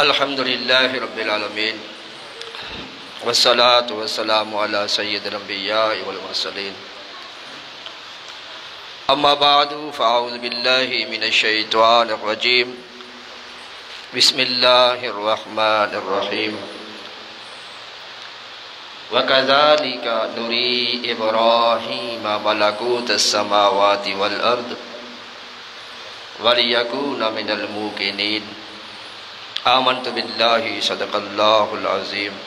الحمدللہ رب العالمین والصلاة والسلام علی سید الانبیاء والمرسلین اما بعد فاعوذ باللہ من الشیطان الرجیم بسم اللہ الرحمن الرحیم وَكَذَلِكَ نُرِي إِبْرَاهِيمَ مَلَكُوتَ السَّمَاوَاتِ وَالْأَرْضِ وَلِيَكُونَ مِنَ الْمُوقِنِينَ آمنت باللہ صدق اللہ العظیم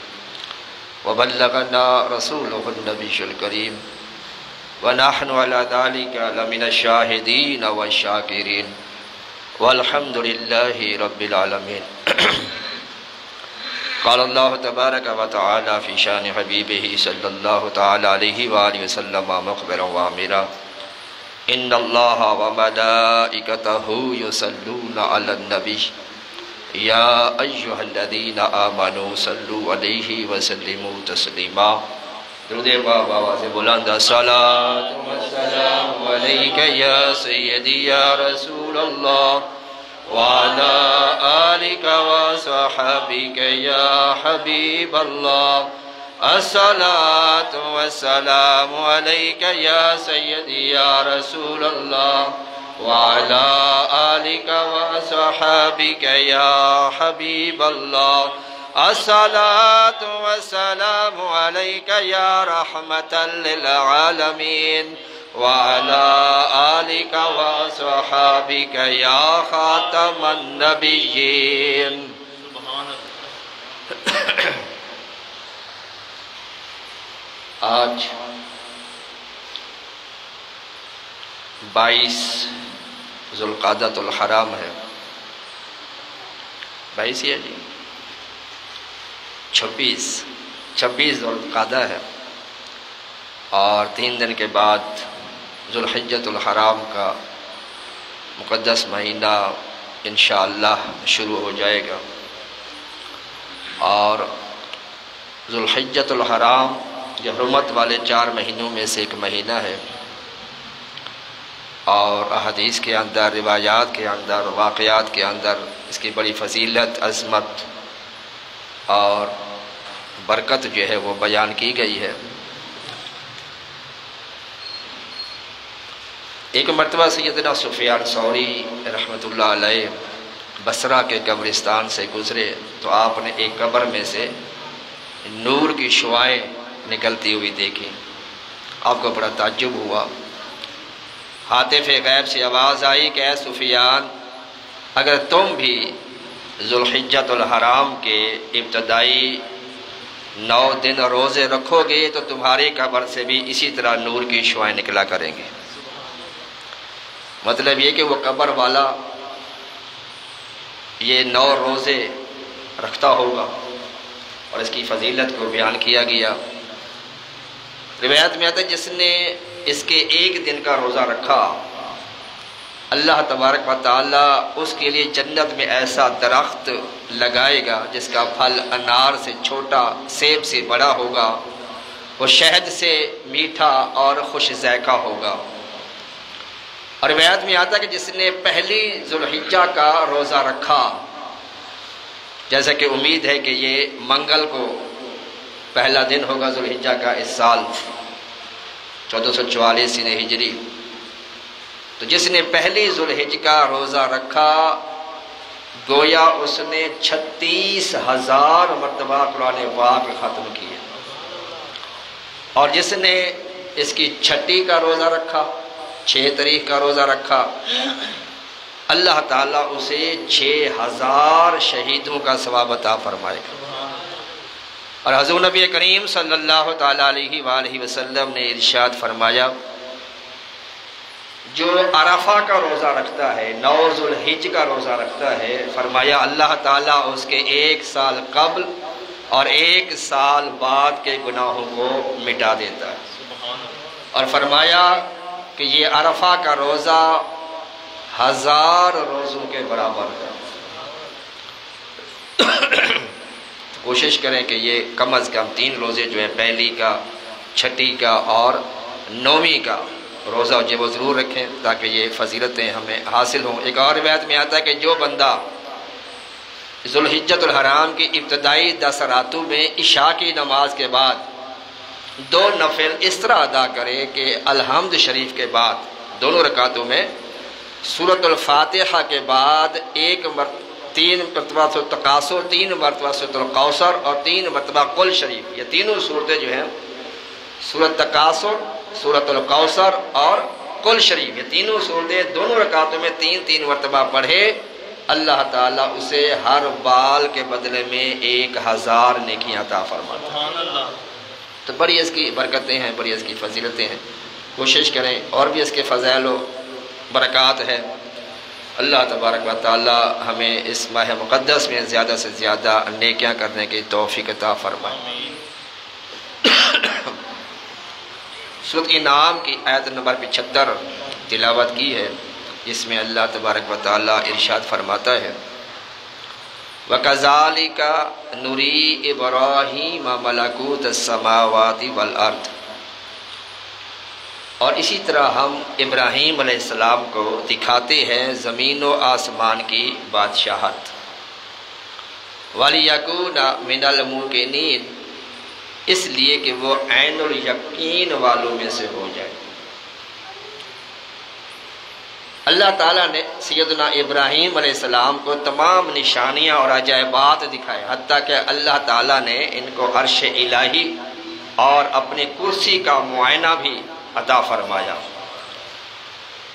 وبلغنا رسولہ النبی الکریم ونحن علی ذلک لمن الشاہدین والشاکرین والحمد للہ رب العالمین قال اللہ تبارک و تعالی فی شان حبیبہ صلی اللہ تعالی علیہ وآلہ وسلم مخبرا وامرا ان اللہ وملائکتہ یصلون علی النبی یا ایہا الذین آمنوا صلوا علیہ وسلموا تسلیما درود پاک آواز بلند الصلاۃ والسلام علیک یا سیدی یا رسول اللہ وعلی آلک وصحبک یا حبیب اللہ الصلاۃ والسلام علیک یا سیدی یا رسول اللہ وعلى آلك وصحابك يا حبيب الله الصلاة والسلام عليك يا رحمة للعالمين وعلى آلك وصحابك يا خاتم النبيين آج 22 ذوالقعدۃ الحرام ہے 22 ہے جی 26 ذوالقعدہ ہے اور 3 دن کے بعد ذوالحجۃ الحرام کا مقدس مہینہ انشاءاللہ شروع ہو جائے گا اور ذوالحجۃ الحرام جو حرمت والے 4 مہینوں میں سے ایک مہینہ ہے اور احادیث کے اندر روایات کے اندر واقعات کے اندر اس کی بڑی فضیلت عظمت اور برکت جو ہے وہ بیان کی گئی ہے۔ ایک مرتبہ سیدنا سفیان ثوری رحمۃ اللہ علیہ بصرہ کے قبرستان سے گزرے تو آپ نے ایک قبر میں سے نور کی شعاعیں نکلتی ہوئی دیکھی۔ آپ کو بڑا تعجب ہوا۔ حاطف غیب سے آواز آئی کہ اے سفیان اگر تم بھی ذوالحجۃ الحرام کے ابتدائی 9 دن روزے رکھو گے تو تمہاری قبر سے بھی اسی طرح نور کی شعاعیں نکلا کریں گے۔ مطلب یہ کہ وہ قبر والا یہ 9 روزے رکھتا ہوگا اور اس کی فضیلت کو بیان کیا گیا۔ روایت میں آتا ہے جس نے اس کے 1 دن کا روزہ رکھا اللہ تبارک و تعالی اس کے لیے جنت میں ایسا درخت لگائے گا جس کا پھل انار سے چھوٹا سیب سے بڑا ہوگا، وہ شہد سے میٹھا اور خوش ذائقہ ہوگا۔ اور روایت میں آتا ہے کہ جس نے پہلی ذوالحجہ کا روزہ رکھا، جیسا کہ امید ہے کہ یہ منگل کو پہلا دن ہوگا ذوالحجہ کا اس سال 1444 ہجری، تو جس نے پہلی ذوالحجہ کا روزہ رکھا گویا اس نے 36,000 مرتبہ قرآن پاک ختم کیا، اور جس نے اس کی 6 کا روزہ رکھا 6 تاریخ کا روزہ رکھا اللہ تعالیٰ اسے 6,000 شہیدوں کا ثواب عطا فرمائے گا۔ اور حضور نبی کریم صلی اللہ تعالیٰ علیہ وآلہ وسلم نے ارشاد فرمایا جو عرفہ کا روزہ رکھتا ہے 9 ذوالحجہ کا روزہ رکھتا ہے فرمایا اللہ تعالیٰ اس کے 1 سال قبل اور 1 سال بعد کے گناہوں کو مٹا دیتا ہے، اور فرمایا کہ یہ عرفہ کا روزہ 1000 روزوں کے برابر ہے۔ کوشش کریں کہ یہ کم از کم 3 روزے جو ہیں پہلی کا 6 کا اور 9ویں کا روزہ جو وہ ضرور رکھیں تاکہ یہ فضیلتیں ہمیں حاصل ہوں۔ ایک اور روایت میں آتا ہے کہ جو بندہ ذوالحجۃ الحرام کی ابتدائی 10 راتوں میں عشاء کی نماز کے بعد 2 نفل اس طرح ادا کرے کہ الحمد شریف کے بعد دونوں رکعتوں میں سورۃ الفاتحہ کے بعد 3 مرتبہ سورۃ التکاثر، 3 مرتبہ سورۃ الکوثر اور 3 مرتبہ قل شریف، یہ تینوں صورتیں جو ہیں سورۃ التکاثر، سورۃ الکوثر اور قل شریف، یہ تینوں صورتیں دونوں رکعتوں میں 3 مرتبہ پڑھے، اللہ تعالیٰ اسے ہر بال کے بدلے میں 1000 نیکیاں عطا فرماتا ہے۔ سبحان اللہ۔ تو بڑی اس کی برکتیں ہیں، بڑی اس کی فضیلتیں ہیں، کوشش کریں اور بھی اس کے فضائل و برکات ہے۔ اللہ تبارک و تعالی ہمیں اس ماہ مقدس میں زیادہ سے زیادہ نیکیاں کرنے کی توفیق عطا فرمائے۔ سورۃ انعام کی آیت نمبر 75 تلاوت کی ہے، جس میں اللہ تبارک و تعالی ارشاد فرماتا ہے وَكَذَلِكَ نُرِي إِبْرَاهِيمَ مَلَكُوتَ السَّمَاوَاتِ وَالْأَرْضِ، اور اسی طرح ہم ابراہیم علیہ السلام کو دکھاتے ہیں زمین و آسمان کی بادشاہت، وَلِيَكُونَ مِنَ الْمُوقِنِينَ، اس لیے کہ وہ عین الیقین والوں میں سے ہو جائے۔ اللہ تعالیٰ نے سیدنا ابراہیم علیہ السلام کو تمام نشانیاں اور عجائبات دکھائے، حتیٰ کہ اللہ تعالیٰ نے ان کو عرش الہی اور اپنی کرسی کا معائنہ بھی عطا فرمایا،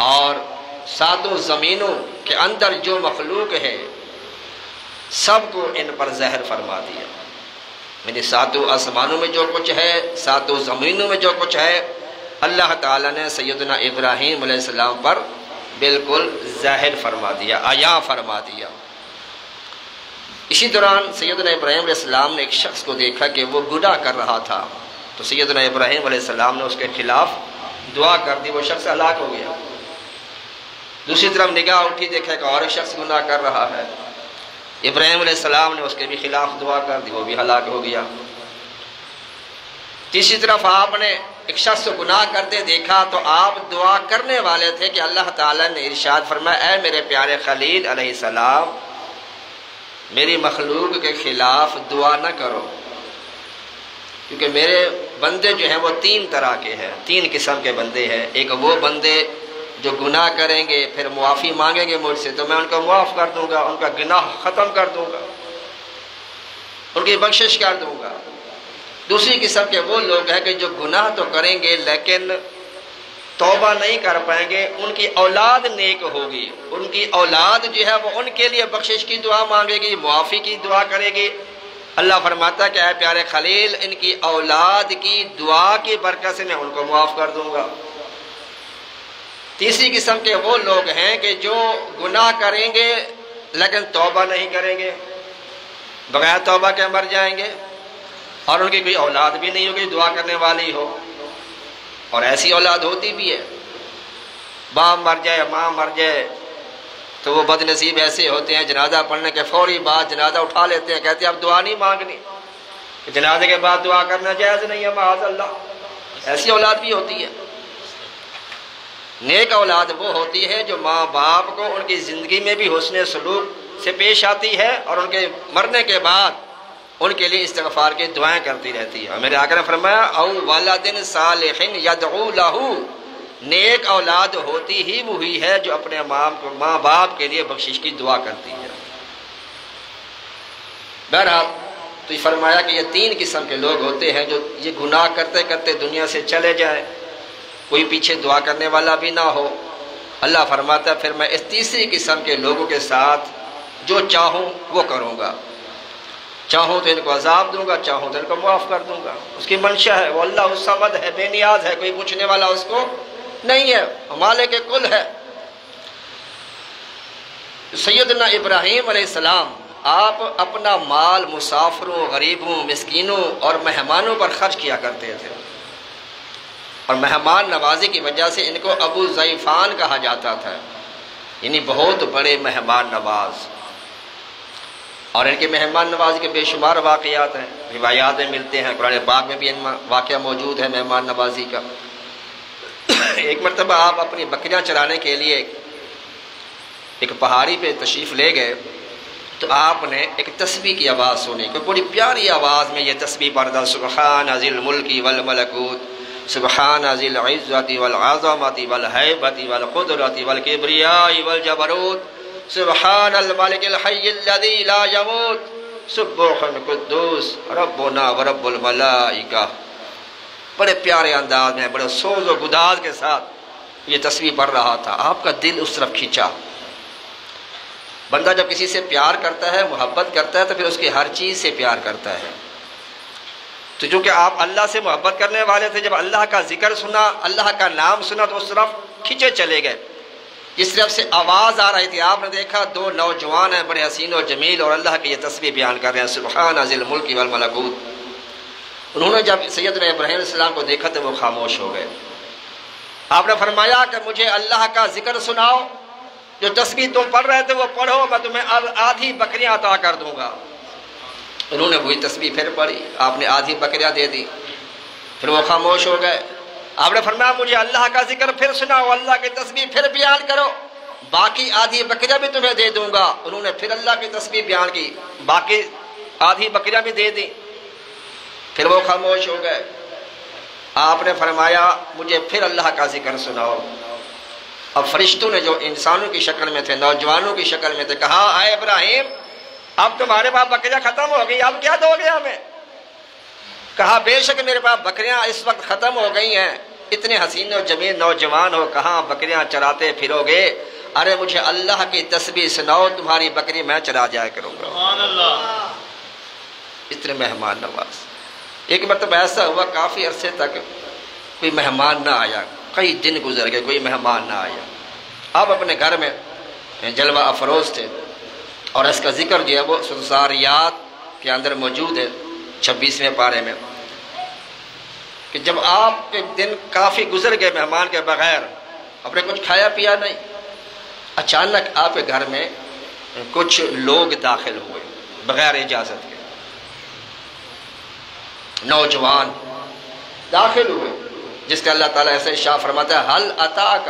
اور 7 زمینوں کے اندر جو مخلوق ہے سب کو ان پر زہر فرما دیا، یعنی 7 آسمانوں میں جو کچھ ہے، 7 زمینوں میں جو کچھ ہے، اللہ تعالیٰ نے سیدنا ابراہیم علیہ السلام پر بالکل ظاہر فرما دیا، عیاں فرما دیا۔ اسی دوران سیدنا ابراہیم علیہ السلام نے ایک شخص کو دیکھا کہ وہ گناہ کر رہا تھا، تو سیدنا ابراہیم علیہ السلام نے اس کے خلاف دعا کر دی، وہ شخص ہلاک ہو گیا۔ دوسری طرف نگاہ اٹھی، دیکھا کہ اور ایک شخص گناہ کر رہا ہے، ابراہیم علیہ السلام نے اس کے بھی خلاف دعا کر دی، وہ بھی ہلاک ہو گیا۔ تیسری طرف آپ نے ایک شخص کو گناہ کرتے دیکھا تو آپ دعا کرنے والے تھے کہ اللہ تعالیٰ نے ارشاد فرمایا اے میرے پیارے خلیل علیہ السلام، میری مخلوق کے خلاف دعا نہ کرو، کیونکہ میرے بندے جو ہیں وہ 3 طرح کے ہیں، 3 قسم کے بندے ہیں۔ ایک وہ بندے جو گناہ کریں گے پھر معافی مانگیں گے مجھ سے تو میں ان کو معاف کر دوں گا، ان کا گناہ ختم کر دوں گا، ان کی بخشش کر دوں گا۔ دوسری قسم کے وہ لوگ ہیں کہ جو گناہ تو کریں گے لیکن توبہ نہیں کر پائیں گے، ان کی اولاد نیک ہوگی، ان کی اولاد جو ہے وہ ان کے لیے بخشش کی دعا مانگے گی، معافی کی دعا کرے گی۔ اللہ فرماتا ہے کہ اے پیارے خلیل، ان کی اولاد کی دعا کی برکت سے میں ان کو معاف کر دوں گا۔ تیسری قسم کے وہ لوگ ہیں کہ جو گناہ کریں گے لیکن توبہ نہیں کریں گے، بغیر توبہ کے مر جائیں گے، اور ان کی کوئی اولاد بھی نہیں ہوگی دعا کرنے والی ہو، اور ایسی اولاد ہوتی بھی ہے، باپ مر جائے ماں مر جائے تو وہ بد نصیب ایسے ہوتے ہیں جنازہ پڑھنے کے فوری بعد جنازہ اٹھا لیتے ہیں، کہتے ہیں اب دعا نہیں مانگنی، کہ جنازے کے بعد دعا کرنا جائز نہیں ہے، معاذ اللہ۔ ایسی اولاد بھی ہوتی ہے۔ نیک اولاد وہ ہوتی ہے جو ماں باپ کو ان کی زندگی میں بھی حسن سلوک سے پیش آتی ہے اور ان کے مرنے کے بعد ان کے لیے استغفار کی دعائیں کرتی رہتی ہے۔ میرے آقا نے فرمایا او ولد صالح یدعو لہ، نیک اولاد ہوتی ہی وہی ہے جو اپنے ماں باپ کے لیے بخشش کی دعا کرتی ہے۔ بہرحال تو یہ فرمایا کہ یہ 3 قسم کے لوگ ہوتے ہیں جو یہ گناہ کرتے کرتے دنیا سے چلے جائیں، کوئی پیچھے دعا کرنے والا بھی نہ ہو۔ اللہ فرماتا ہے پھر میں اس تیسری قسم کے لوگوں کے ساتھ جو چاہوں وہ کروں گا، چاہوں تو ان کو عذاب دوں گا، چاہوں تو ان کو معاف کر دوں گا۔ اس کی منشا ہے، وہ اللہ الصمد ہے، بے نیاز ہے، کوئی پوچھنے والا اس کو نہیں ہے، مالک کل ہے۔ سیدنا ابراہیم علیہ السلام آپ اپنا مال مسافروں، غریبوں، مسکینوں اور مہمانوں پر خرچ کیا کرتے تھے، اور مہمان نوازی کی وجہ سے ان کو ابو ضیفان کہا جاتا تھا، یعنی بہت بڑے مہمان نواز۔ اور ان کے مہمان نوازی کے بے شمار واقعات ہیں، روایات میں ملتے ہیں، قرآن پاک میں بھی ان واقعہ موجود ہے مہمان نوازی کا۔ ایک مرتبہ آپ اپنی بکریاں چرانے کے لیے ایک پہاڑی پہ تشریف لے گئے، تو آپ نے ایک تسبیح کی آواز سنی کہ بڑی پیاری آواز میں یہ تسبیح پڑھتا، سبحان ذی الملک والملکوت، سبحان ذی العزت والعظمت والہیبت والقدرت والکبریاء والجبروت، سبحان الملک الحی الذی لا یموت، سبوح قدوس ربنا ورب الملائکہ۔ بڑے پیارے انداز میں، بڑے سوز و گداز کے ساتھ یہ تسبیح پڑھ رہا تھا۔ آپ کا دل اس طرف کھینچا۔ بندہ جب کسی سے پیار کرتا ہے، محبت کرتا ہے، تو پھر اس کی ہر چیز سے پیار کرتا ہے۔ تو چونکہ آپ اللہ سے محبت کرنے والے تھے، جب اللہ کا ذکر سنا، اللہ کا نام سنا، تو اس طرف کھینچے چلے گئے۔ جس طرف سے آواز آ رہی تھی، آپ نے دیکھا دو نوجوان ہیں، بڑے حسین و جمیل، اور اللہ کی یہ تسبیح بیان کر رہے ہیں، سبحان ذی الملک والملکوت۔ انہوں نے جب سیدنا ابراہیم علیہ السلام کو دیکھا تو وہ خاموش ہو گئے۔ آپ نے فرمایا کہ مجھے اللہ کا ذکر سناؤ، جو تسبیح تم پڑھ رہے تھے وہ پڑھو، میں تمہیں آدھی بکریاں عطا کر دوں گا۔ انہوں نے وہی تسبیح پھر پڑھی، آپ نے آدھی بکریاں دے دی، پھر وہ خاموش ہو گئے۔ آپ نے فرمایا مجھے اللہ کا ذکر پھر سناؤ، اللہ کی تسبیح پھر بیان کرو، باقی آدھی بکریاں بھی تمہیں دے دوں گا۔ انہوں نے پھر اللہ کی تسبیح بیان کی، باقی آدھی بکریاں بھی دے دی، پھر وہ خاموش ہو گئے۔ آپ نے فرمایا مجھے پھر اللہ کا ذکر سناؤ۔ اب فرشتوں نے جو انسانوں کی شکل میں تھے، نوجوانوں کی شکل میں تھے، کہا اے ابراہیم، اب تمہارے پاس بکریاں ختم ہو گئی، اب کیا دو گے ہمیں؟ کہا بے شک میرے پاس بکریاں اس وقت ختم ہو گئی ہیں، اتنے حسین و جمیل نوجوان ہو، کہاں بکریاں چراتے پھرو گے؟ ارے مجھے اللہ کی تسبیح سناؤ، تمہاری بکری میں چرا جایا کروں گا۔ سبحان اللہ۔ اتنے مہمان نواز۔ ایک مرتبہ ایسا ہوا، کافی عرصے تک کوئی مہمان نہ آیا، کئی دن گزر گئے، کوئی مہمان نہ آیا۔ آپ اپنے گھر میں جلوہ افروز تھے، اور اس کا ذکر جو ہے وہ سرساریات کے اندر موجود ہے 26ویں پارے میں، کہ جب آپ کے دن کافی گزر گئے مہمان کے بغیر، آپ نے کچھ کھایا پیا نہیں، اچانک آپ کے گھر میں کچھ لوگ داخل ہوئے بغیر اجازت کے، نوجوان داخل ہوئے، جس کا اللہ تعالیٰ ایسے ارشاد فرماتا ہے حل اتاک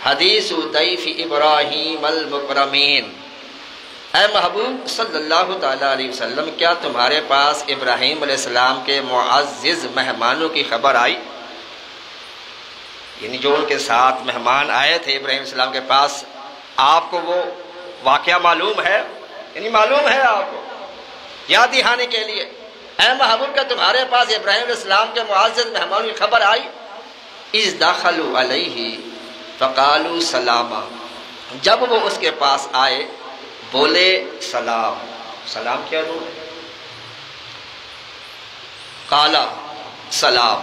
حدیث ضیف ابراہیم المکرمین، اے محبوب صلی اللہ تعالیٰ علیہ وسلم، کیا تمہارے پاس ابراہیم علیہ السلام کے معزز مہمانوں کی خبر آئی؟ یعنی جو ان کے ساتھ مہمان آئے تھے ابراہیم علیہ السلام کے پاس، آپ کو وہ واقعہ معلوم ہے؟ یعنی معلوم ہے آپ کو، یاد دہانے کے لیے، اے محبوب کیا تمہارے پاس ابراہیم علیہ السلام کے معزز مہمانوں کی خبر آئی؟ اذ دخلوا علیہ فقالوا سلاما، جب وہ اس کے پاس آئے بولے سلام۔ سلام کیا دوں؟ قالا سلام،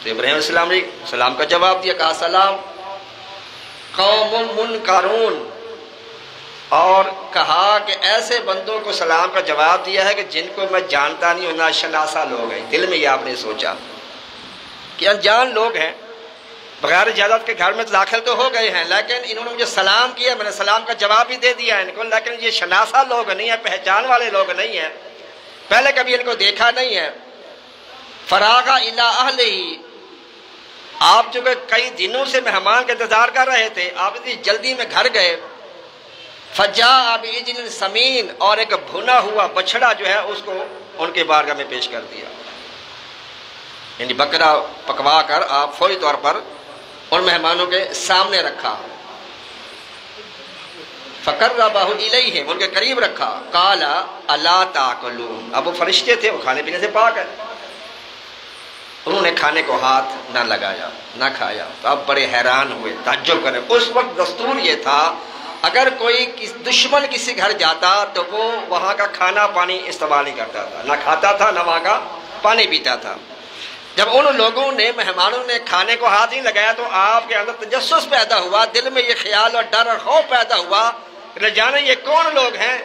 تو ابراہیم علیہ السلام نے سلام کا جواب دیا، کہا سلام قوم منکرون، اور کہا کہ ایسے بندوں کو سلام کا جواب دیا ہے کہ جن کو میں جانتا نہیں ہوں، ناشناسا لوگ ہیں۔ دل میں یہ آپ نے سوچا کہ انجان لوگ ہیں، بغیر اجازت کے گھر میں داخل تو ہو گئے ہیں، لیکن انہوں نے مجھے سلام کیا، میں نے سلام کا جواب بھی دے دیا ان کو، لیکن یہ شناسا لوگ نہیں ہیں، پہچان والے لوگ نہیں ہیں، پہلے کبھی ان کو دیکھا نہیں ہے۔ فراغ الی اہلہ، آپ جو کہ کئی دنوں سے مہمان کا انتظار کر رہے تھے، آپ اتنی جلدی میں گھر گئے۔ فجاء بعجل سمین، اور ایک بھنا ہوا بچڑا جو ہے اس کو ان کے بارگاہ میں پیش کر دیا، یعنی بکرا پکوا کر آپ فوری طور پر ان مہمانوں کے سامنے رکھا۔ فقربہ الیہم، ان کے قریب رکھا۔ قال الا تاکلون، اب وہ فرشتے تھے، وہ کھانے پینے سے پاک ہے، انہوں نے کھانے کو ہاتھ نہ لگایا، نہ کھایا۔ تو اب بڑے حیران ہوئے، تعجب کرے۔ اس وقت دستور یہ تھا اگر کوئی دشمن کسی گھر جاتا تو وہ وہاں کا کھانا پانی استعمال نہیں کرتا تھا، نہ کھاتا تھا نہ وہاں کا پانی پیتا تھا۔ جب ان لوگوں نے، مہمانوں نے کھانے کو ہاتھ نہیں لگایا تو آپ کے اندر تجسس پیدا ہوا، دل میں یہ خیال اور ڈر اور خوف پیدا ہوا کہ نہ جانے یہ کون لوگ ہیں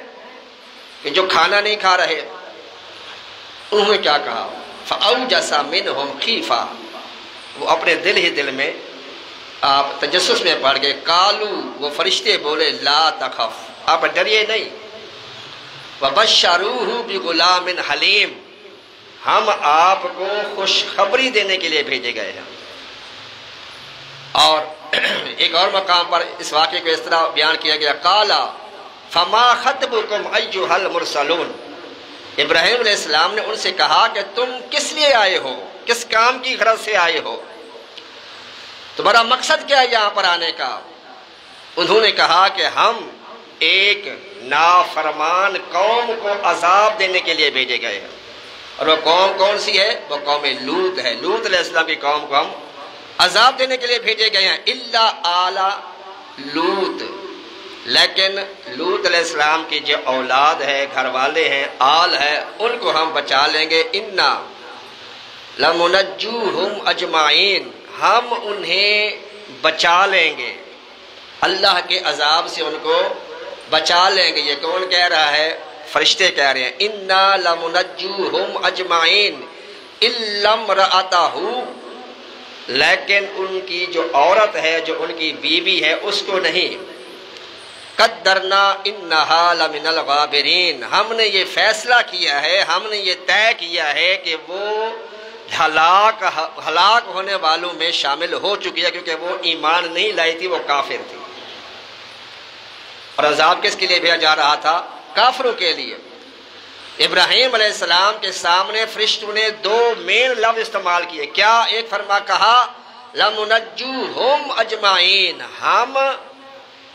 کہ جو کھانا نہیں کھا رہے۔ انہوں نے کیا کہا؟ فَأَوْجَسَ مِنْهُمْ خِیفَةً، وہ اپنے دل ہی دل میں آپ تجسس میں پڑھ گئے۔ قالو، وہ فرشتے بولے لا تخف، آپ ڈریے نہیں۔ وَبَشَّرُوهُ بِغُلَامٍ حَلِيمٍ، ہم آپ کو خوشخبری دینے کے لیے بھیجے گئے ہیں۔ اور ایک اور مقام پر اس واقعے کو اس طرح بیان کیا گیا، قالا فما خطبکم ایھا المرسلون، ابراہیم علیہ السلام نے ان سے کہا کہ تم کس لیے آئے ہو، کس کام کی غرض سے آئے ہو، تمہارا مقصد کیا ہے یہاں پر آنے کا؟ انہوں نے کہا کہ ہم ایک نافرمان قوم کو عذاب دینے کے لیے بھیجے گئے ہیں، اور وہ قوم کون سی ہے؟ وہ قوم لوط ہے، لوط علیہ السلام کی قوم کو ہم عذاب دینے کے لیے بھیجے گئے ہیں۔ الا آل لوط، لیکن لوط علیہ السلام کی جو اولاد ہے، گھر والے ہیں، آل ہے، ان کو ہم بچا لیں گے۔ انا لمنجوہم اجمعین، ہم انہیں بچا لیں گے، اللہ کے عذاب سے ان کو بچا لیں گے۔ یہ کون کہہ رہا ہے؟ فرشتے کہہ رہے ہیں۔ انا لمنجوہم اجمعین الا امرأتہ، لیکن ان کی جو عورت ہے، جو ان کی بیوی ہے، اس کو نہیں۔ قدرنا انہا لمن الغابرین، ہم نے یہ فیصلہ کیا ہے، ہم نے یہ طے کیا ہے کہ وہ ہلاک ہونے والوں میں شامل ہو چکی ہے، کیونکہ وہ ایمان نہیں لائی تھی، وہ کافر تھی۔ اور عذاب کس کے لیے بھیجا جا رہا تھا؟ کافروں کے لیے۔ ابراہیم علیہ السلام کے سامنے فرشتوں نے دو مین لفظ استعمال کیے، کیا؟ ایک فرما کہا لمنجوہم اجمعین، ہم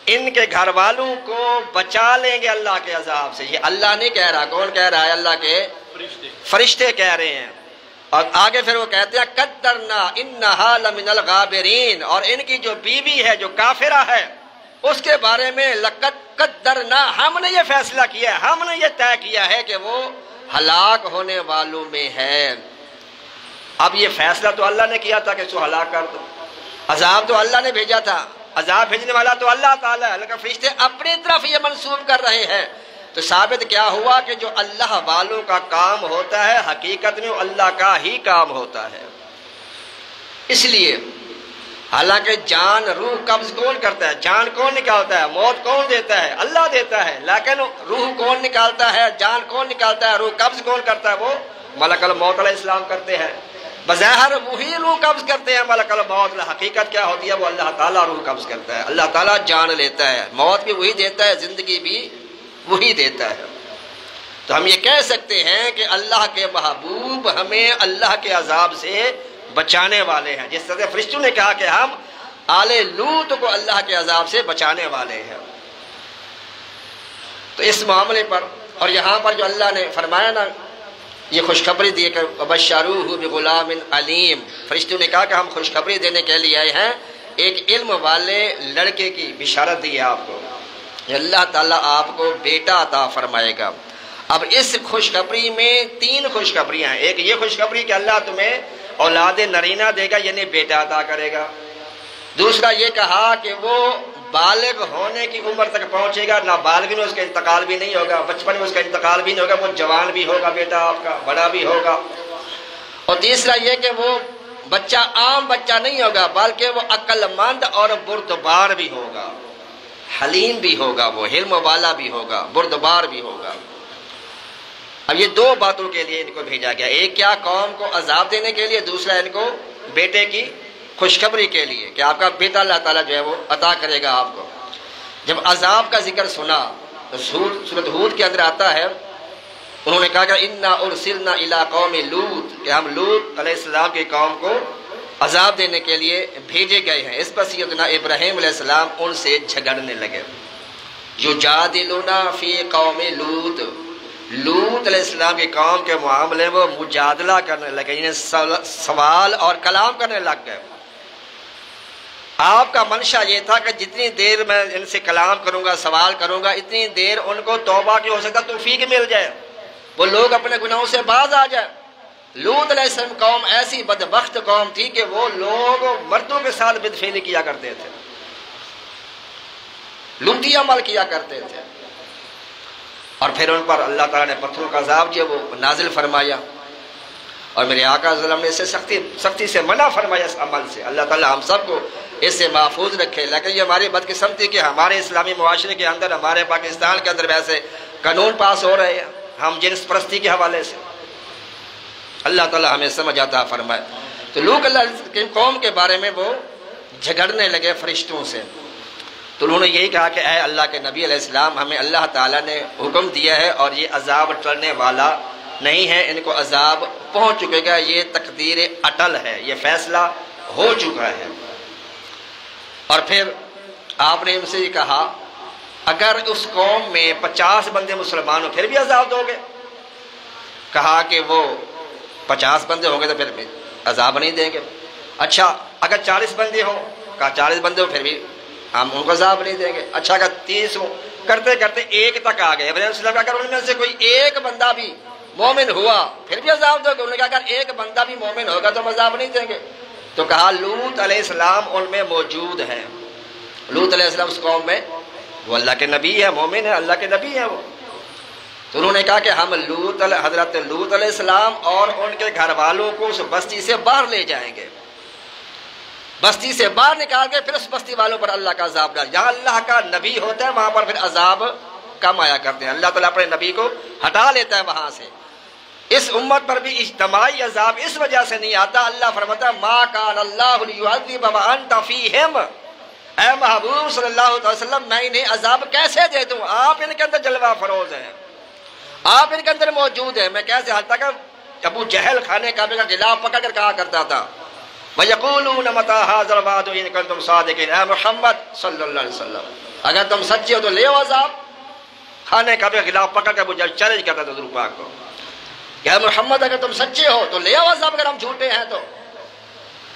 ان کے گھر والوں کو بچا لیں گے اللہ کے عذاب سے۔ یہ اللہ نہیں کہہ رہا، کون کہہ رہا ہے؟ اللہ کے فرشتے کہہ رہے ہیں۔ اور آگے پھر وہ کہتے ہیں قدرنا انہا لمن الغابرین، اور ان کی جو بیوی ہے، جو کافرہ ہے، اس کے بارے میں لقد قدرنا، ہم نے یہ فیصلہ کیا ہے، ہم نے یہ طے کیا ہے کہ وہ ہلاک ہونے والوں میں ہے۔ اب یہ فیصلہ تو اللہ نے کیا تھا کہ اس کو ہلاک کر دو، عذاب تو اللہ نے بھیجا تھا، عذاب بھیجنے والا تو اللہ تعالیٰ ہے، لیکن فرشتے اپنی طرف یہ منسوب کر رہے ہیں۔ تو ثابت کیا ہوا کہ جو اللہ والوں کا کام ہوتا ہے، حقیقت میں وہ اللہ کا ہی کام ہوتا ہے۔ اس لیے حالانکہ جان روح قبض کون کرتا ہے؟ جان کون نکالتا ہے؟ موت کون دیتا ہے؟ اللہ دیتا ہے۔ لیکن روح کون نکالتا ہے؟ جان کون نکالتا ہے؟ روح قبض کون کرتا ہے؟ وہ ملک الموت علیہ السلام کرتے ہیں۔ بظاہر وہی روح قبض کرتے ہیں ملک الموت، حقیقت کیا ہوتی ہے؟ وہ اللہ تعالیٰ روح قبض کرتا ہے، اللہ تعالیٰ جان لیتا ہے، موت بھی وہی دیتا ہے، زندگی بھی وہی دیتا ہے۔ تو ہم یہ کہہ سکتے ہیں کہ اللہ کے محبوب ہمیں اللہ کے عذاب سے بچانے والے ہیں، جس طرح فرشتوں نے کہا کہ ہم آل لوط کو اللہ کے عذاب سے بچانے والے ہیں۔ تو اس معاملے پر، اور یہاں پر جو اللہ نے فرمایا نا، یہ خوشخبری دی کہ وبشروہ بغلام علیم، فرشتوں نے کہا کہ ہم خوشخبری دینے کے لیے آئے ہیں، ایک علم والے لڑکے کی بشارت دی ہے آپ کو، اللہ تعالیٰ آپ کو بیٹا عطا فرمائے گا۔ اب اس خوشخبری میں تین خوشخبریاں ہیں۔ ایک یہ خوشخبری کہ اللہ تمہیں اولاد نرینہ دے گا، یعنی بیٹا عطا کرے گا۔ دوسرا یہ کہا کہ وہ بالغ ہونے کی عمر تک پہنچے گا، نابالغ میں اس کا انتقال بھی نہیں ہوگا، بچپن میں اس کا انتقال بھی نہیں ہوگا، وہ جوان بھی ہوگا بیٹا آپ کا، بڑا بھی ہوگا۔ اور تیسرا یہ کہ وہ بچہ عام بچہ نہیں ہوگا، بلکہ وہ عقل مند اور بردبار بھی ہوگا، حلیم بھی ہوگا، وہ حلم والا بھی ہوگا، بردبار بھی ہوگا۔ اب یہ دو باتوں کے لیے ان کو بھیجا گیا، ایک کیا؟ قوم کو عذاب دینے کے لیے، دوسرا ان کو بیٹے کی خوشخبری کے لیے کہ آپ کا بیٹا اللہ تعالیٰ جو ہے وہ عطا کرے گا آپ کو۔ جب عذاب کا ذکر سنا تو سورۃ ہود کے اندر آتا ہے، انہوں نے کہا کہ انا ارسلنا الی قوم لوط، کہ ہم لوط علیہ السلام کی قوم کو عذاب دینے کے لیے بھیجے گئے ہیں۔ اس پر سیدنا ابراہیم علیہ السلام ان سے جھگڑنے لگے۔ یجادلونا فی قوم لوط، لوط علیہ السلام کی قوم کے معاملے وہ مجادلہ کرنے لگے، یعنی سوال اور کلام کرنے لگ گئے۔ آپ کا منشا یہ تھا کہ جتنی دیر میں ان سے کلام کروں گا، سوال کروں گا، اتنی دیر ان کو توبہ کی ہو سکتا توفیق مل جائے، وہ لوگ اپنے گناہوں سے باز آ جائے۔ لوط علیہ السلام قوم ایسی بدبخت قوم تھی کہ وہ لوگ مردوں کے ساتھ بدفعلی کیا کرتے تھے، لوٹی عمل کیا کرتے تھے، اور پھر ان پر اللہ تعالیٰ نے پتھروں کا عذاب جو وہ نازل فرمایا، اور میرے آقا صلی اللہ علیہ وسلم نے اسے سختی سے منع فرمایا اس عمل سے۔ اللہ تعالیٰ ہم سب کو اس سے محفوظ رکھے۔ لیکن یہ ہماری بدقسمتی کہ ہمارے اسلامی معاشرے کے اندر، ہمارے پاکستان کے اندر ویسے قانون پاس ہو رہے ہیں ہم جنس پرستی کے حوالے سے، اللہ تعالیٰ ہمیں سمجھ عطا فرمائے۔ تو لوگ اللہ کی قوم کے بارے میں وہ جھگڑنے لگے فرشتوں سے، تو انہوں نے یہی کہا کہ اے اللہ کے نبی علیہ السلام، ہمیں اللہ تعالیٰ نے حکم دیا ہے اور یہ عذاب ٹلنے والا نہیں ہے، ان کو عذاب پہنچ چکے گا، یہ تقدیر اٹل ہے، یہ فیصلہ ہو چکا ہے۔ اور پھر آپ نے ان سے یہ کہا اگر اس قوم میں 50 بندے مسلمان ہو پھر بھی عذاب دو گے؟ کہا کہ وہ 50 بندے ہوں گے تو پھر بھی عذاب نہیں دیں گے۔ اچھا اگر 40 بندے ہوں؟ کہا 40 بندے ہو پھر بھی ہم ان کو عذاب نہیں دیں گے۔ اچھا اگر 30 ہوں؟ کرتے کرتے ایک تک آ گئے۔ ابراہیم علیہ السلام اگر ان میں سے کوئی ایک بندہ بھی مومن ہوا پھر بھی عذاب دو گے؟ انہوں نے کہا اگر ایک بندہ بھی مومن ہوگا تو ہم عذاب نہیں دیں گے۔ تو کہا لوط علیہ السلام ان میں موجود ہیں۔ لوط علیہ السلام اس قوم میں، وہ اللہ کے نبی ہے، مومن ہے، اللہ کے نبی ہے وہ۔ تو انہوں نے کہا کہ ہم حضرت لوط علیہ السلام اور ان کے گھر والوں کو اس بستی سے باہر لے جائیں گے، بستی سے باہر نکال کے پھر اس بستی والوں پر اللہ کا عذاب ڈال۔ جہاں اللہ کا نبی ہوتا ہے وہاں پر پھر عذاب کم آیا کرتے ہیں، اللہ تعالیٰ اپنے نبی کو ہٹا لیتا ہے وہاں سے۔ اس امت پر بھی اجتماعی عذاب اس وجہ سے نہیں آتا، اللہ فرماتا ہے ما کان اللہ لیعذب وانت فیہم، اے محبوب صلی اللہ علیہ وسلم میں انہیں عذاب کیسے دے دوں؟ آپ ان کے اندر جلوہ فروز ہیں، آپ ان کے اندر موجود ہیں، میں کیسے؟ حال تک ابو جہل کھانے کعبے کا غلاف پکڑ کر کہا کرتا تھا وَيَقُولُونَ مَتَىٰ هَٰذَا الْوَعْدُ إِن كُنتُمْ صَادِقِينَ، اے محمد صلی اللہ علیہ وسلم اگر تم سچے ہو تو لے آؤ عذاب۔ کھانے کعبے کا غلاف پکڑ کر ابو جہل چیلنج کرتا تھا حضور پاک کو کہ اے محمد اگر تم سچے ہو تو لے آؤ عذاب اگر ہم جھوٹے ہیں تو۔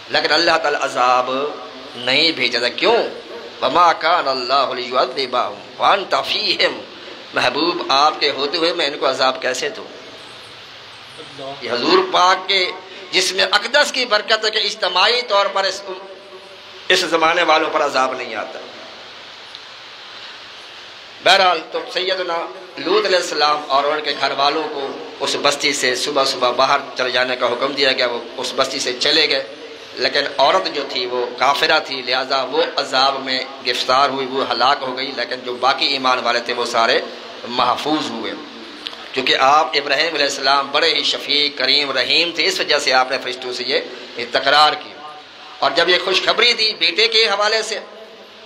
لیکن اللہ تعالیٰ عذاب نہیں بھیجا تھا، کیوں؟ وَمَا كَانَ اللَّهُ لِيُعَذِّبَهُمْ وَأَنتَ فِيهِمْ، محبوب آپ کے ہوتے ہوئے میں ان کو عذاب کیسے دوں؟ یہ حضور پاک کے جس میں اقدس کی برکت ہے کہ اجتماعی طور پر اس زمانے والوں پر عذاب نہیں آتا۔ بہرحال تو سیدنا لوط علیہ السلام اور ان کے گھر والوں کو اس بستی سے صبح صبح باہر چلے جانے کا حکم دیا گیا، وہ اس بستی سے چلے گئے، لیکن عورت جو تھی وہ کافرہ تھی، لہٰذا وہ عذاب میں گرفتار ہوئی، وہ ہلاک ہو گئی، لیکن جو باقی ایمان والے تھے وہ سارے محفوظ ہوئے، کیونکہ آپ ابراہیم علیہ السلام بڑے ہی شفیق کریم رحیم تھے، اس وجہ سے آپ نے فرشتوں سے یہ تکرار کی۔ اور جب یہ خوشخبری دی بیٹے کے حوالے سے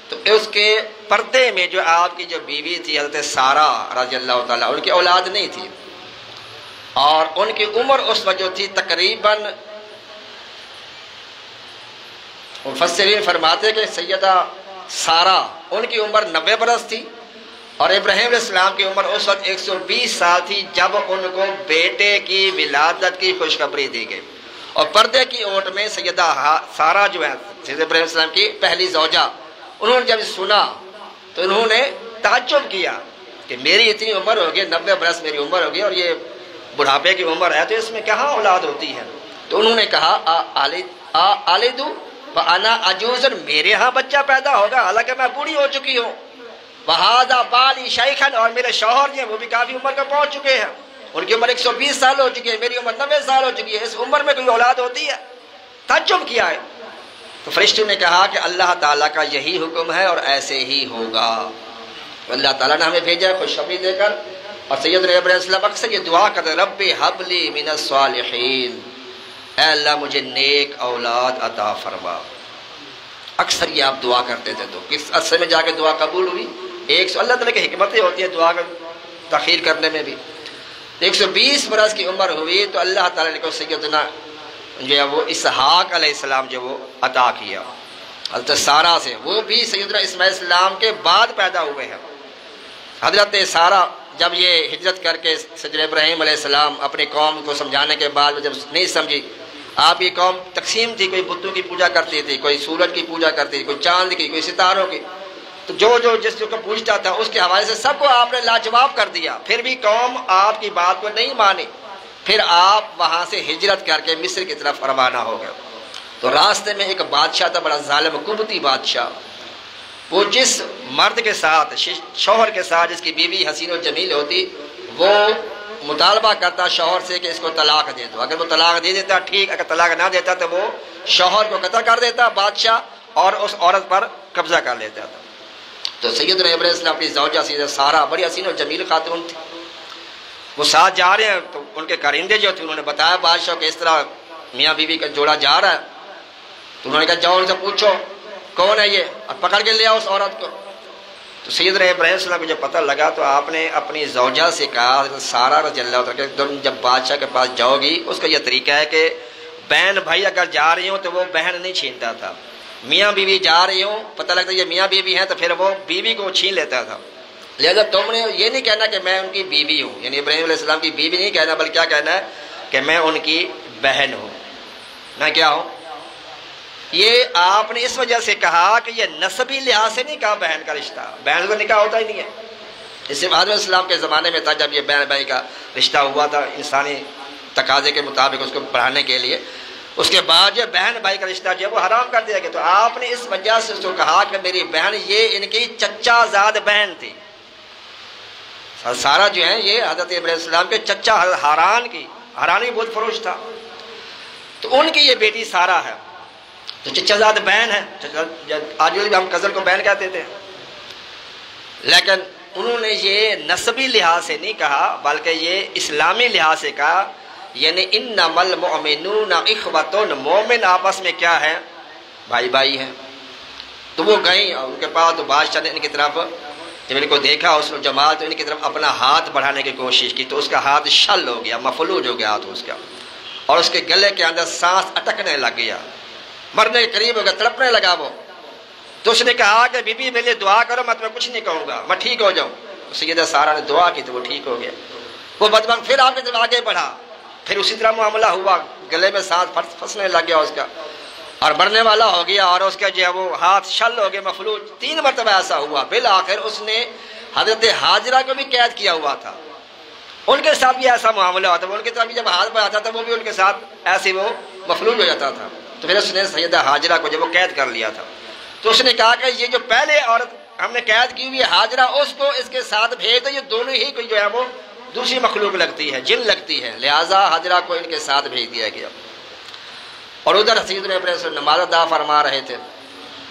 تو اس کے پردے میں جو آپ کی جو بیوی تھی حضرت سارہ رضی اللہ تعالیٰ، ان کی اولاد نہیں تھی، اور ان کی عمر اس وقت جو تھی تقریباً، مفسرین فرماتے کہ سیدہ سارہ ان کی عمر 90 برس تھی، اور ابراہیم علیہ السلام کی عمر اس وقت 120 سال تھی جب ان کو بیٹے کی ولادت کی خوشخبری دی گئی۔ اور پردے کی اوٹ میں سیدہ سارہ جو ہے سید ابراہیم علیہ السلام کی پہلی زوجہ، انہوں نے جب سنا تو انہوں نے تعجب کیا کہ میری اتنی عمر ہوگی، 90 برس میری عمر ہوگی، اور یہ بڑھاپے کی عمر ہے تو اس میں کہاں اولاد ہوتی ہے؟ تو انہوں نے کہا آلدو فانا عجوزن، میرے ہاں بچہ پیدا ہوگا حالانکہ میں بوڑھی ہو چکی ہوں، وہذا بالی شیخن، اور میرے شوہر جو ہیں وہ بھی کافی عمر کا پہنچ چکے ہیں، ان کی عمر 120 سال ہو چکی ہے، میری عمر 90 سال ہو چکی ہے، اس عمر میں کوئی اولاد ہوتی ہے؟ تعجب کیا ہے۔ تو فرشتوں نے کہا کہ اللہ تعالیٰ کا یہی حکم ہے اور ایسے ہی ہوگا۔ اللہ تعالیٰ نے ہمیں بھیجا ہے خوشخبری دے کر، اور سیدنا ابراہیم علیہ السلام اکثر یہ دعا کرتے رب حب لی من الصالحین، اے اللہ مجھے نیک اولاد عطا فرما۔ اکثر یہ آپ دعا کرتے تھے، تو کس عرصے میں جا کے دعا قبول ہوئی؟ اللہ تعالیٰ کی حکمتیں ہوتی ہیں دعا کا تاخیر کرنے میں بھی۔ 120 برس کی عمر ہوئی تو اللہ تعالیٰ نے کو سیدنا جو ہے وہ اسحاق علیہ السلام جو وہ عطا کیا حضرت سارہ سے، وہ بھی سیدنا اسماعیل السلام کے بعد پیدا ہوئے ہیں۔ حضرت سارہ جب یہ ہجرت کر کے سیدنا ابراہیم علیہ السلام اپنی قوم کو سمجھانے کے بعد جب نہیں سمجھی، آپ کی قوم تقسیم تھی، کوئی بتوں کی پوجا کرتی تھی، کوئی سورج کی پوجا کرتی تھی، کوئی چاند کی، کوئی ستاروں کی، تو جو جس کو پوچھتا تھا اس کے حوالے سے سب کو آپ نے لاجواب کر دیا، پھر بھی قوم آپ کی بات کو نہیں مانی، پھر آپ وہاں سے ہجرت کر کے مصر کی طرف روانہ ہو گئے۔ تو راستے میں ایک بادشاہ تھا بڑا ظالم قبطی بادشاہ، وہ جس مرد کے ساتھ شوہر کے ساتھ جس کی بیوی حسین و جمیل ہوتی، وہ مطالبہ کرتا شوہر سے کہ اس کو طلاق دے دو، اگر وہ طلاق دے دیتا ٹھیک، اگر طلاق نہ دیتا تو وہ شوہر کو قتل کر دیتا بادشاہ، اور اس عورت پر قبضہ کر لیتا تھا۔ تو سیدنا ابراہیم السلام اپنی زوجہ سیدہ سارہ بڑی حسین و جمیل خاتون تھی، وہ ساتھ جا رہے ہیں تو ان کے کارندے جو تھے انہوں نے بتایا بادشاہ کہ اس طرح میاں بیوی کا جوڑا جا رہا ہے، تو انہوں نے کہا جاؤ ان سے پوچھو کون ہے یہ، اور پکڑ کے لے آؤ اس عورت کو۔ تو سیدنا ابراہیم علیہ السلام کو جب پتہ لگا تو آپ نے اپنی زوجہ سے کہا، حضرت سارہ رضی اللہ عنہا، کہ تم جب بادشاہ کے پاس جاؤ گی، اس کا یہ طریقہ ہے کہ بہن بھائی اگر جا رہی ہوں تو وہ بہن نہیں چھینتا تھا، میاں بیوی جا رہی ہوں، پتہ لگتا ہے یہ میاں بیوی ہیں تو پھر وہ بیوی کو چھین لیتا تھا، لہذا تم نے یہ نہیں کہنا کہ میں ان کی بیوی ہوں، یعنی ابراہیم علیہ السلام کی بیوی نہیں کہنا، بلکہ کیا کہنا ہے کہ میں ان کی بہن ہوں، میں کیا ہوں۔ یہ آپ نے اس وجہ سے کہا کہ یہ نسبی لحاظ سے نہیں کہا بہن کا رشتہ، بہن کا نکاح ہوتا ہی نہیں ہے، اس سے آدم السلام کے زمانے میں تھا جب یہ بہن بھائی کا رشتہ ہوا تھا انسانی تقاضے کے مطابق اس کو پڑھانے کے لیے، اس کے بعد یہ بہن بھائی کا رشتہ جو ہے وہ حرام کر دیا گیا، تو آپ نے اس وجہ سے اس کو کہا کہ میری بہن، یہ ان کی چچا زاد بہن تھی، سارہ جو ہے یہ حضرت ابراہیم علیہ السلام کے چچا ہاران کی، ہاران بھی بہت فروش تھا، تو ان کی یہ بیٹی سارہ ہے، تو چچا زاد بہن ہے، آج بھی ہم کزن کو بہن کہتے تھے، لیکن انہوں نے یہ نسبی لحاظ سے نہیں کہا بلکہ یہ اسلامی لحاظ سے کہا، یعنی انما المؤمنون اخوۃ، مومن آپس میں کیا ہے، بھائی بھائی ہیں۔ تو وہ گئیں اور ان کے پاس، تو بادشاہ نے ان کی طرف جب ان کو دیکھا اس جماعت، تو ان کی طرف اپنا ہاتھ بڑھانے کی کوشش کی، تو اس کا ہاتھ شل ہو گیا، مفلوج ہو گیا ہاتھ اس کا، اور اس کے گلے کے اندر سانس اٹکنے لگ گیا، مرنے کے قریب ہو گیا، تڑپنے لگا وہ، تو اس نے کہا کہ بی بی میرے لیے دعا کرو، میں تمہیں کچھ نہیں کہوں گا، میں ٹھیک ہو جاؤں۔ سیدہ سارہ نے دعا کی تو وہ ٹھیک ہو گیا، وہ بدبخت پھر آپ کی طرف آگے بڑھا، پھر اسی طرح معاملہ ہوا، گلے میں سانس پھنسنے لگ گیا اس کا، اور مرنے والا ہو گیا، اور اس کا جو ہے وہ ہاتھ شل ہو گیا، مفلوج، 3 مرتبہ ایسا ہوا، بالآخر اس نے حضرت حاجرہ کو بھی قید کیا ہوا تھا، ان کے ساتھ بھی ایسا معاملہ ہوتا تھا، ان کے ساتھ بھی جب ہاتھ بڑھاتا تھا وہ بھی ان کے ساتھ ایسے وہ مفلوج ہو جاتا تھا، تو پھر اس نے سیدہ حاجرہ کو جب وہ قید کر لیا تھا، تو اس نے کہا کہ یہ جو پہلے عورت ہم نے قید کی ہوئی حاجرہ، اس کو اس کے ساتھ بھیج دو، یہ دونوں ہی کوئی جو ہے وہ دوسری مخلوق لگتی ہے، جن لگتی ہے، لہٰذا حاجرہ کو ان کے ساتھ بھیج دیا گیا۔ اور ادھر سیدنا ابراہیم نماز ادا فرما رہے تھے،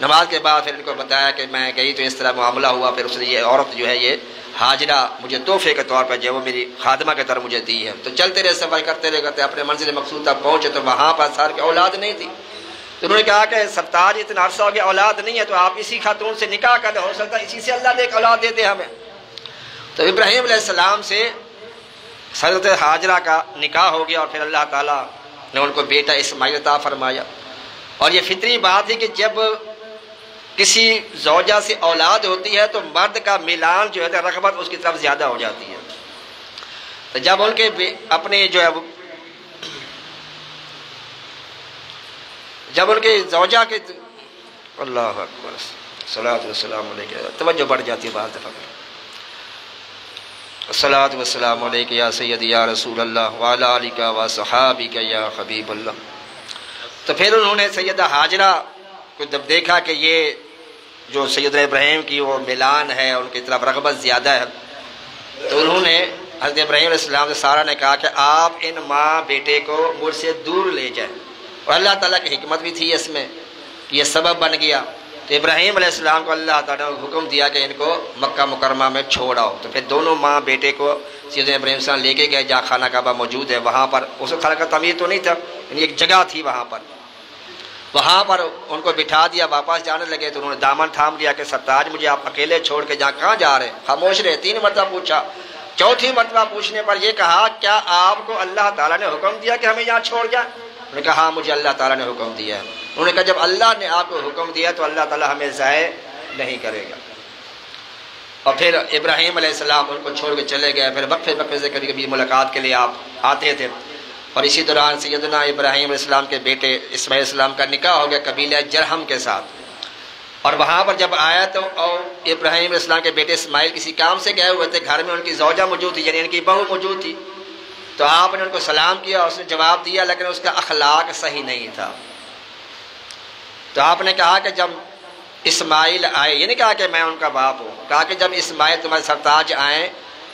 نماز کے بعد پھر ان کو بتایا کہ میں گئی تو اس طرح معاملہ ہوا، پھر اس نے یہ عورت جو ہے یہ حاجرہ مجھے تحفے کے طور پر جو ہے وہ میری خادمہ کے طرف مجھے دی ہے، تو چلتے رہے، سفر کرتے رہے، اپنے منزل مقصود تک پہنچے، تو وہاں پر سر کی اولاد نہیں تھی، تو انہوں نے کہا کہ سرتاج اتنا عرصہ ہو گیا اولاد نہیں ہے، تو آپ اسی خاتون سے نکاح کر لیں، ہو سکتا ہے اسی سے اللہ نے ایک اولاد دے دے ہمیں۔ تو ابراہیم علیہ السلام سے حضرت حاجرہ کا نکاح ہو گیا، اور پھر اللہ تعالیٰ نے ان کو بیٹا اسماعیل عطا فرمایا، اور یہ فطری بات ہے کہ جب کسی زوجہ سے اولاد ہوتی ہے تو مرد کا میلان جو ہے رغبت اس کی طرف زیادہ ہو جاتی ہے، تو جب ان کے اپنے جو ہے جب ان کے زوجہ کے، اللہ اکبر، صلاۃ والسلام علیہ، توجہ بڑھ جاتی ہے بعض دفعہ، الصلاۃ والسلام علیک یا سیدی یا رسول اللہ وعلی آلک و صحابک یا حبیب اللہ۔ تو پھر انہوں نے سیدہ حاجرہ کو جب دیکھا کہ یہ جو سیدنا ابراہیم کی وہ میلان ہے، ان کی طرف رغبت زیادہ ہے، تو انہوں نے حضرت ابراہیم علیہ السلام سے سارہ نے کہا کہ آپ ان ماں بیٹے کو مجھ سے دور لے جائیں، اور اللہ تعالیٰ کی حکمت بھی تھی اس میں، یہ سبب بن گیا، تو ابراہیم علیہ السلام کو اللہ تعالیٰ نے حکم دیا کہ ان کو مکہ مکرمہ میں چھوڑ آؤ، تو پھر دونوں ماں بیٹے کو سیدنا ابراہیم السلام لے کے گئے جہاں خانہ کعبہ موجود ہے، وہاں پر اس خانہ کا تعمیر تو نہیں تھا، یعنی ایک جگہ تھی وہاں پر ان کو بٹھا دیا، واپس جانے لگے تو انہوں نے دامن تھام لیا کہ سرتاج مجھے آپ اکیلے چھوڑ کے جہاں کہاں جا رہے ہیں، خاموش رہے، 3 مرتبہ پوچھا، 4تھی مرتبہ پوچھنے پر یہ کہا کیا آپ کو اللہ تعالیٰ نے حکم دیا کہ ہمیں یہاں چھوڑ جائیں؟ انہوں نے کہا ہاں مجھے اللہ تعالیٰ نے حکم دیا ہے۔ انہوں نے کہا جب اللہ نے آپ کو حکم دیا تو اللہ تعالیٰ ہمیں ضائع نہیں کرے گا۔ اور پھر ابراہیم علیہ السلام ان کو چھوڑ کے چلے گئے، پھر وقفے سے کبھی کبھی ملاقات کے لیے آپ آتے تھے، اور اسی دوران سیدنا ابراہیم علیہ السلام کے بیٹے اسماعیل علیہ السلام کا نکاح ہو گیا قبیلہ جرہم کے ساتھ، اور وہاں پر جب آیا تو ابراہیم علیہ السلام کے بیٹے اسماعیل کسی کام سے گئے ہوئے تھے، گھر میں ان کی زوجہ موجود تھی، یعنی ان کی بہو موجود تھی، تو آپ نے ان کو سلام کیا، اس نے جواب دیا لیکن اس کا اخلاق صحیح نہیں تھا، تو آپ نے کہا کہ جب اسماعیل آئے، یہ نہیں کہا کہ میں ان کا باپ ہوں، کہا کہ جب اسماعیل تمہارے سرتاج آئیں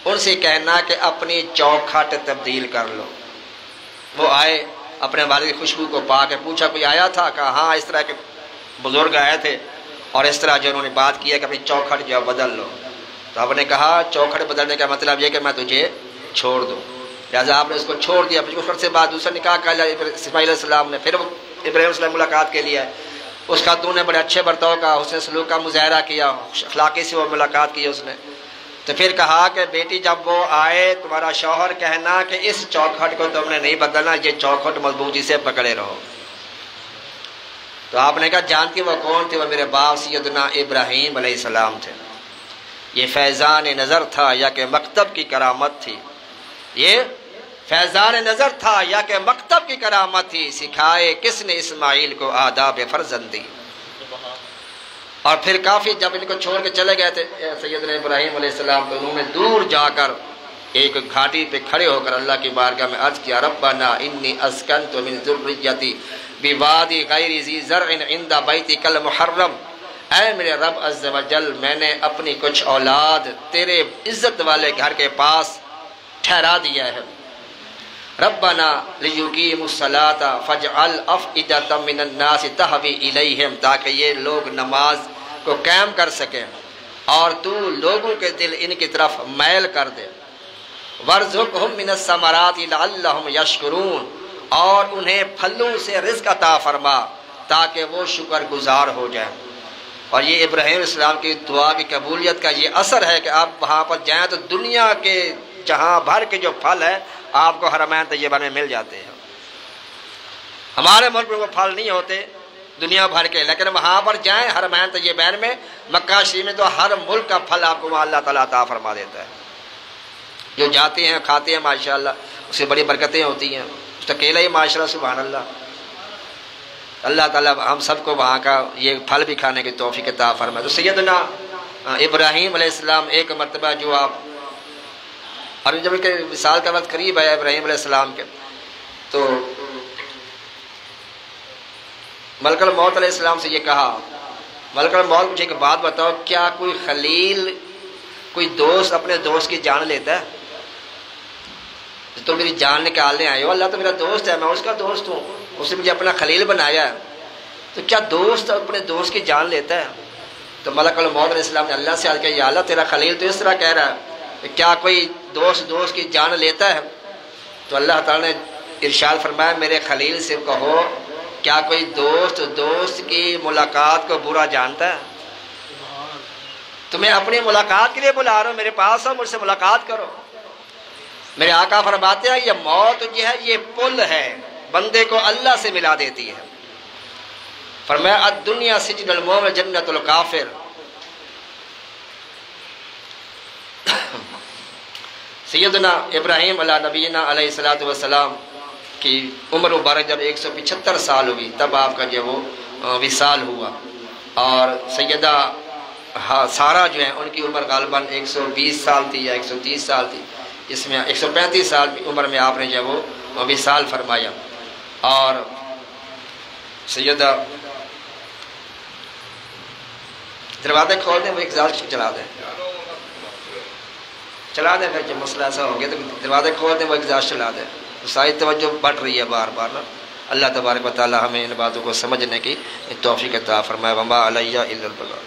ان سے کہنا کہ اپنی چوکھٹ تبدیل کر لو۔ وہ آئے، اپنے والد کی خوشبو کو پا کے پوچھا کوئی آیا تھا؟ کہا ہاں اس طرح کے بزرگ آئے تھے، اور اس طرح جو انہوں نے بات کی ہے کہ اپنی چوکھٹ جو ہے بدل لو، تو آپ نے کہا چوکھٹ بدلنے کا مطلب یہ کہ میں تجھے چھوڑ دوں، لہٰذا آپ نے اس کو چھوڑ دیا، پھر اس سے بعد دوسرا نکاح کر لیا اسماعیل علیہ السلام نے، پھر وہ ابراہیم علیہ السلام ملاقات کے لیے، اس کا تو نے بڑے اچھے برتاؤ کا حسن سلوک کا مظاہرہ کیا، اخلاقی سے وہ ملاقات کی اس نے، تو پھر کہا کہ بیٹی جب وہ آئے تمہارا شوہر کہنا کہ اس چوکھٹ کو تم نے نہیں بدلنا، یہ چوکھٹ مضبوطی سے پکڑے رہو۔ تو آپ نے کہا جانتی وہ کون تھے؟ وہ میرے باپ سیدنا ابراہیم علیہ السلام تھے۔ یہ فیضان نظر تھا یا کہ مکتب کی کرامت تھی، یہ فیضان نظر تھا یا کہ مکتب کی کرامت تھی، سکھائے کس نے اسماعیل کو آداب فرزندی۔ اور پھر کافی جب ان کو چھوڑ کے چلے گئے تھے سیدنا ابراہیم علیہ السلام، تو انہوں نے دور جا کر ایک گھاٹی پہ کھڑے ہو کر اللہ کی بارگاہ میں عرض کیا، ربنا انی اسکنت من ذریتی بوادی غیر ذی زرع عند بیتک المحرم، اے میرے رب عز و جل، میں نے اپنی کچھ اولاد تیرے عزت والے گھر کے پاس ٹھہرا دیا ہے۔ ربنا لیقیموا الصلاۃ فاجعل افئدۃ من الناس تہوی الیہم، تاکہ یہ لوگ نماز کو قائم کر سکیں اور تو لوگوں کے دل ان کی طرف میل کر دے۔ وارزقہم من الثمرات لعلہم یشکرون، اور انہیں پھلوں سے رزق عطا فرما تاکہ وہ شکر گزار ہو جائیں۔ اور یہ ابراہیم علیہ السلام کی دعا کی قبولیت کا یہ اثر ہے کہ آپ وہاں پر جائیں تو دنیا کے جہاں بھر کے جو پھل ہے آپ کو حرمین طیبہ میں مل جاتے ہیں۔ ہمارے ملک میں وہ پھل نہیں ہوتے دنیا بھر کے، لیکن وہاں پر جائیں حرمین طیبین میں، مکہ شریف میں، تو ہر ملک کا پھل آپ کو وہاں اللہ تعالیٰ عطا فرما دیتا ہے۔ جو جاتے ہیں کھاتے ہیں ماشاءاللہ اس سے بڑی برکتیں ہوتی ہیں، اکیلا ہی معاشرہ سبحان اللہ۔ اللہ تعالیٰ ہم سب کو وہاں کا یہ پھل بھی کھانے کی توفیق عطا فرمائے۔ تو سیدنا ابراہیم علیہ السلام ایک مرتبہ جو آپ، اور جب کہ مثال کا وقت قریب ہے ابراہیم علیہ السلام کے، تو ملک الموت علیہ السلام سے یہ کہا، ملک الموت مجھے ایک بات بتاؤ، کیا کوئی خلیل، کوئی دوست اپنے دوست کی جان لیتا ہے؟ تو میری جان نکالنے آئے ہو، اللہ تو میرا دوست ہے، میں اس کا دوست ہوں، اس نے مجھے اپنا خلیل بنایا ہے، تو کیا دوست اپنے دوست کی جان لیتا ہے؟ تو ملک الموت علیہ السلام نے اللہ سے عرض کیا، یا اللہ تیرا خلیل تو اس طرح کہہ رہا ہے، کیا کوئی دوست کی جان لیتا ہے؟ تو اللہ تعالیٰ نے ارشاد فرمایا، میرے خلیل سے کہو کیا کوئی دوست کی ملاقات کو برا جانتا ہے؟ تمہیں اپنی ملاقات کے لیے بلا رہا ہوں، میرے پاس آؤ، مجھ سے ملاقات کرو۔ میرے آقا فرماتے ہیں یہ موت جو ہے یہ پل ہے، بندے کو اللہ سے ملا دیتی ہے۔ فرمایا الدنیا سجن المومن جنت الکافر۔ سیدنا ابراہیم علیہ نبینا علیہ الصلوۃ والسلام کی عمر مبارک جب 175 سال ہوئی تب آپ کا جو وہ وصال ہوا، اور سیدہ سارہ جو ہیں ان کی عمر غالباً 120 سال تھی یا 130 سال تھی، اس میں 135 سال کی عمر میں آپ نے جو وہ وصال فرمایا۔ اور سیدہ دروازے کھول دیں، وہ ایگزاسٹ چلا دیں پھر جب مسئلہ ایسا ہو گیا تو دروازے کھول دیں، وہ ایگزاسٹ چلا دیں، ساری توجہ بڑھ رہی ہے بار بار نا۔ اللہ تبارک و تعالی ہمیں ان باتوں کو سمجھنے کی توفیق عطا فرمائے۔ وما علیہ الا البلاغ۔